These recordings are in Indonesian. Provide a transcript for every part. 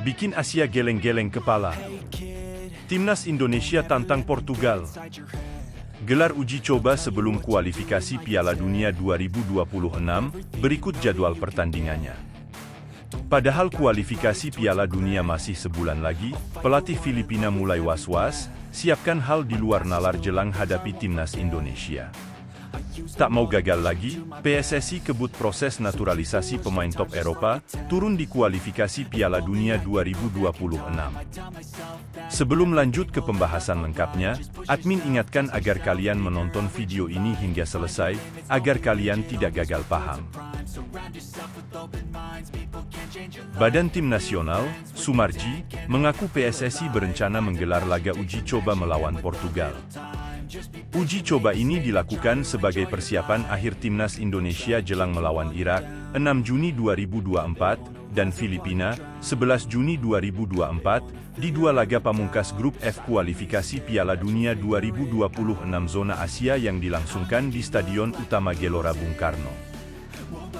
Bikin Asia geleng-geleng kepala. Timnas Indonesia tantang Portugal. Gelar uji coba sebelum kualifikasi Piala Dunia 2026, berikut jadwal pertandingannya. Padahal kualifikasi Piala Dunia masih sebulan lagi, pelatih Filipina mulai was-was, siapkan hal di luar nalar jelang hadapi Timnas Indonesia. Tak mau gagal lagi, PSSI kebut proses naturalisasi pemain top Eropa, turun di kualifikasi Piala Dunia 2026. Sebelum lanjut ke pembahasan lengkapnya, admin ingatkan agar kalian menonton video ini hingga selesai, agar kalian tidak gagal paham. Badan Tim Nasional, Sumarji, mengaku PSSI berencana menggelar laga uji coba melawan Portugal. Uji coba ini dilakukan sebagai persiapan akhir Timnas Indonesia jelang melawan Irak, 6 Juni 2024, dan Filipina, 11 Juni 2024, di dua laga pamungkas grup F kualifikasi Piala Dunia 2026 zona Asia yang dilangsungkan di Stadion Utama Gelora Bung Karno.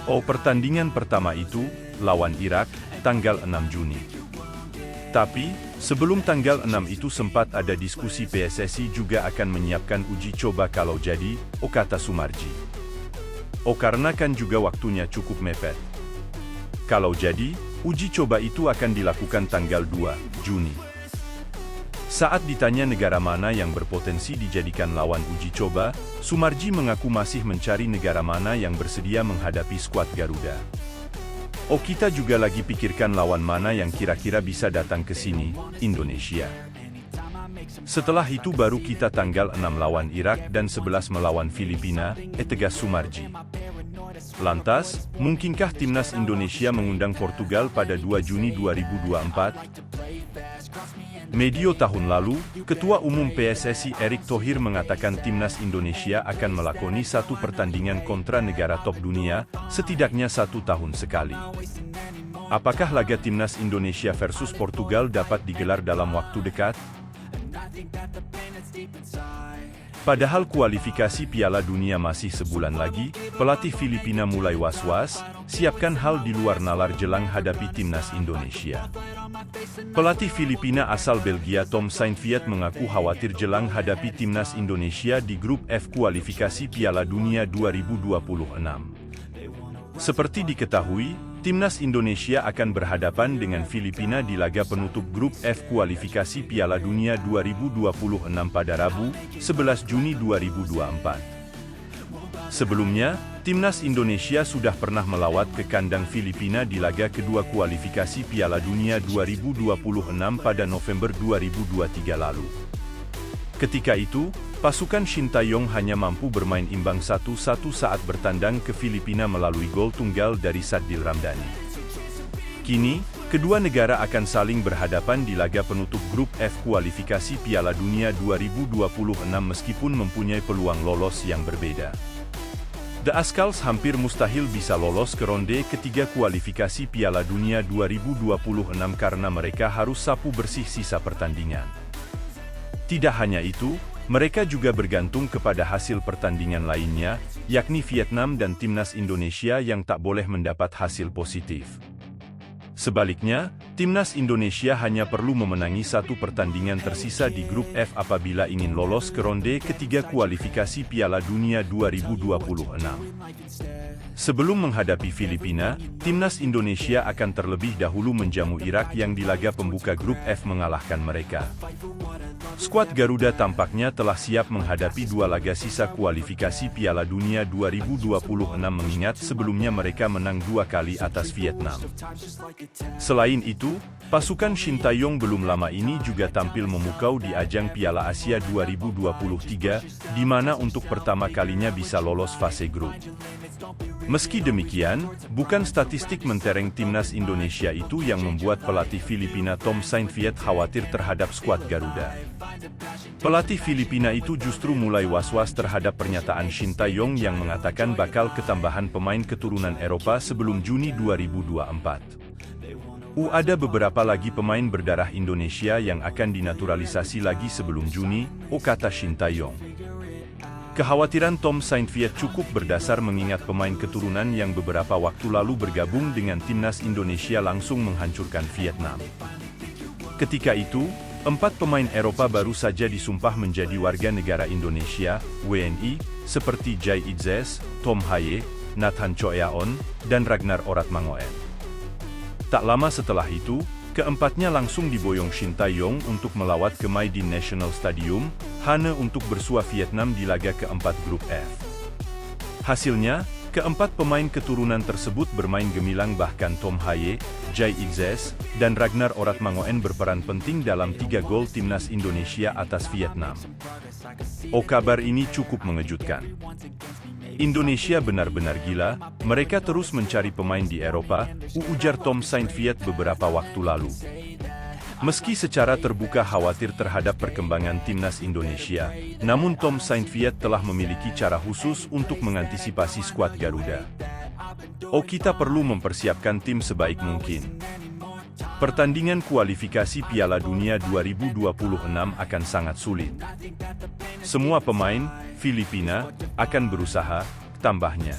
Pertandingan pertama itu, lawan Irak, tanggal 6 Juni. Tapi, sebelum tanggal 6 itu sempat ada diskusi PSSI juga akan menyiapkan uji coba kalau jadi, kata Sumarji. Karena kan juga waktunya cukup mepet. Kalau jadi, uji coba itu akan dilakukan tanggal 2 Juni. Saat ditanya negara mana yang berpotensi dijadikan lawan uji coba, Sumarji mengaku masih mencari negara mana yang bersedia menghadapi skuad Garuda. Kita juga lagi pikirkan lawan mana yang kira-kira bisa datang ke sini, Indonesia. Setelah itu baru kita tanggal 6 lawan Irak dan 11 melawan Filipina, tegas Sumarji. Lantas, mungkinkah Timnas Indonesia mengundang Portugal pada 2 Juni 2024? Medio tahun lalu, Ketua Umum PSSI Erick Thohir mengatakan Timnas Indonesia akan melakoni satu pertandingan kontra negara top dunia, setidaknya 1 tahun sekali. Apakah laga Timnas Indonesia versus Portugal dapat digelar dalam waktu dekat? Padahal kualifikasi Piala Dunia masih sebulan lagi, pelatih Filipina mulai was-was, siapkan hal di luar nalar jelang hadapi Timnas Indonesia. Pelatih Filipina asal Belgia Tom Saintfiet mengaku khawatir jelang hadapi Timnas Indonesia di grup F kualifikasi Piala Dunia 2026. Seperti diketahui, Timnas Indonesia akan berhadapan dengan Filipina di laga penutup grup F kualifikasi Piala Dunia 2026 pada Rabu, 11 Juni 2024. Sebelumnya, Timnas Indonesia sudah pernah melawat ke kandang Filipina di laga kedua kualifikasi Piala Dunia 2026 pada November 2023 lalu. Ketika itu, pasukan Sintayong hanya mampu bermain imbang 1-1 saat bertandang ke Filipina melalui gol tunggal dari Sadil Ramdhani. Kini, kedua negara akan saling berhadapan di laga penutup grup F kualifikasi Piala Dunia 2026 meskipun mempunyai peluang lolos yang berbeda. The Ascals hampir mustahil bisa lolos ke ronde ketiga kualifikasi Piala Dunia 2026 karena mereka harus sapu bersih sisa pertandingan. Tidak hanya itu, mereka juga bergantung kepada hasil pertandingan lainnya, yakni Vietnam dan Timnas Indonesia yang tak boleh mendapat hasil positif. Sebaliknya, Timnas Indonesia hanya perlu memenangi satu pertandingan tersisa di grup F apabila ingin lolos ke ronde ketiga kualifikasi Piala Dunia 2026. Sebelum menghadapi Filipina, Timnas Indonesia akan terlebih dahulu menjamu Irak yang di laga pembuka grup F mengalahkan mereka. Skuad Garuda tampaknya telah siap menghadapi dua laga sisa kualifikasi Piala Dunia 2026 mengingat sebelumnya mereka menang 2 kali atas Vietnam. Selain itu, pasukan Sintayong belum lama ini juga tampil memukau di ajang Piala Asia 2023, di mana untuk pertama kalinya bisa lolos fase grup. Meski demikian, bukan statistik mentereng Timnas Indonesia itu yang membuat pelatih Filipina Tom Saintfiet khawatir terhadap skuad Garuda. Pelatih Filipina itu justru mulai was-was terhadap pernyataan Sintayong yang mengatakan bakal ketambahan pemain keturunan Eropa sebelum Juni 2024. Ada beberapa lagi pemain berdarah Indonesia yang akan dinaturalisasi lagi sebelum Juni, kata Sintayong. Kekhawatiran Tom Saintfiet cukup berdasar mengingat pemain keturunan yang beberapa waktu lalu bergabung dengan timnas Indonesia langsung menghancurkan Vietnam. Ketika itu, 4 pemain Eropa baru saja disumpah menjadi warga negara Indonesia, WNI, seperti Jai Itzes, Tom Haye, Nathan Choeaon, dan Ragnar Oratmangoen. Tak lama setelah itu, keempatnya langsung diboyong Shin Tae-yong untuk melawat ke Maidin National Stadium, hanya untuk bersua Vietnam di laga keempat grup F. Hasilnya, keempat pemain keturunan tersebut bermain gemilang, bahkan Tom Haye, Jai Itzes, dan Ragnar Oratmangoen berperan penting dalam 3 gol timnas Indonesia atas Vietnam. Kabar ini cukup mengejutkan. Indonesia benar-benar gila, mereka terus mencari pemain di Eropa, ujar Tom Saintfiet beberapa waktu lalu. Meski secara terbuka khawatir terhadap perkembangan timnas Indonesia, namun Tom Saintfiet telah memiliki cara khusus untuk mengantisipasi skuad Garuda. Kita perlu mempersiapkan tim sebaik mungkin. Pertandingan kualifikasi Piala Dunia 2026 akan sangat sulit. Semua pemain, Filipina, akan berusaha, tambahnya.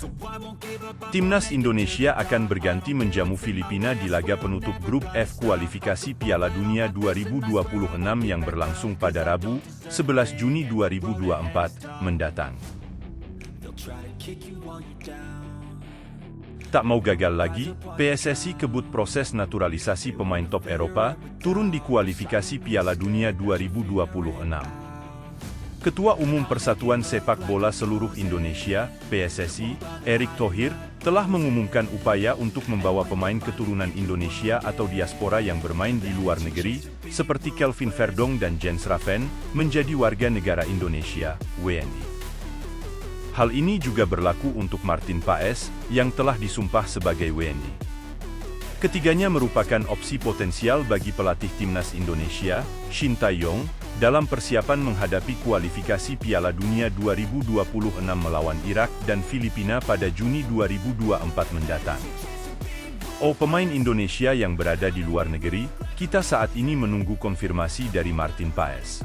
Timnas Indonesia akan berganti menjamu Filipina di laga penutup grup F kualifikasi Piala Dunia 2026 yang berlangsung pada Rabu, 11 Juni 2024, mendatang. Tak mau gagal lagi, PSSI kebut proses naturalisasi pemain top Eropa, turun di kualifikasi Piala Dunia 2026. Ketua Umum Persatuan Sepak Bola Seluruh Indonesia, PSSI, Erick Thohir, telah mengumumkan upaya untuk membawa pemain keturunan Indonesia atau diaspora yang bermain di luar negeri, seperti Kelvin Verdong dan Jens Raven, menjadi warga negara Indonesia, WNI. Hal ini juga berlaku untuk Martin Paes, yang telah disumpah sebagai WNI. Ketiganya merupakan opsi potensial bagi pelatih timnas Indonesia, Shin Tae-yong, dalam persiapan menghadapi kualifikasi Piala Dunia 2026 melawan Irak dan Filipina pada Juni 2024 mendatang. Pemain Indonesia yang berada di luar negeri, kita saat ini menunggu konfirmasi dari Martin Paes.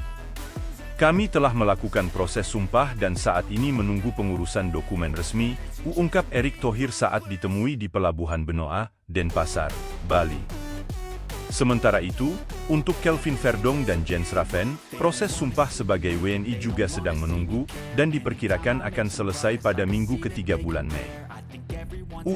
Kami telah melakukan proses sumpah dan saat ini menunggu pengurusan dokumen resmi, ungkap Erick Thohir saat ditemui di Pelabuhan Benoa, Denpasar, Bali. Sementara itu, untuk Kelvin Verdong dan Jens Raven, proses sumpah sebagai WNI juga sedang menunggu, dan diperkirakan akan selesai pada minggu ketiga bulan Mei.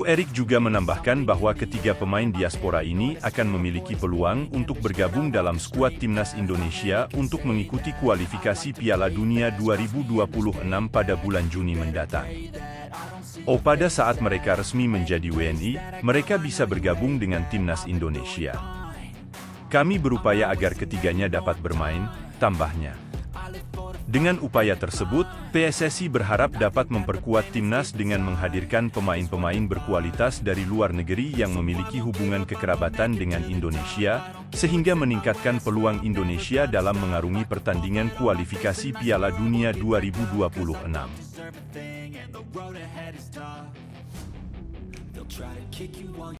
Erick juga menambahkan bahwa ketiga pemain diaspora ini akan memiliki peluang untuk bergabung dalam skuad timnas Indonesia untuk mengikuti kualifikasi Piala Dunia 2026 pada bulan Juni mendatang. Pada saat mereka resmi menjadi WNI, mereka bisa bergabung dengan timnas Indonesia. Kami berupaya agar ketiganya dapat bermain, tambahnya. Dengan upaya tersebut, PSSI berharap dapat memperkuat timnas dengan menghadirkan pemain-pemain berkualitas dari luar negeri yang memiliki hubungan kekerabatan dengan Indonesia, sehingga meningkatkan peluang Indonesia dalam mengarungi pertandingan kualifikasi Piala Dunia 2026.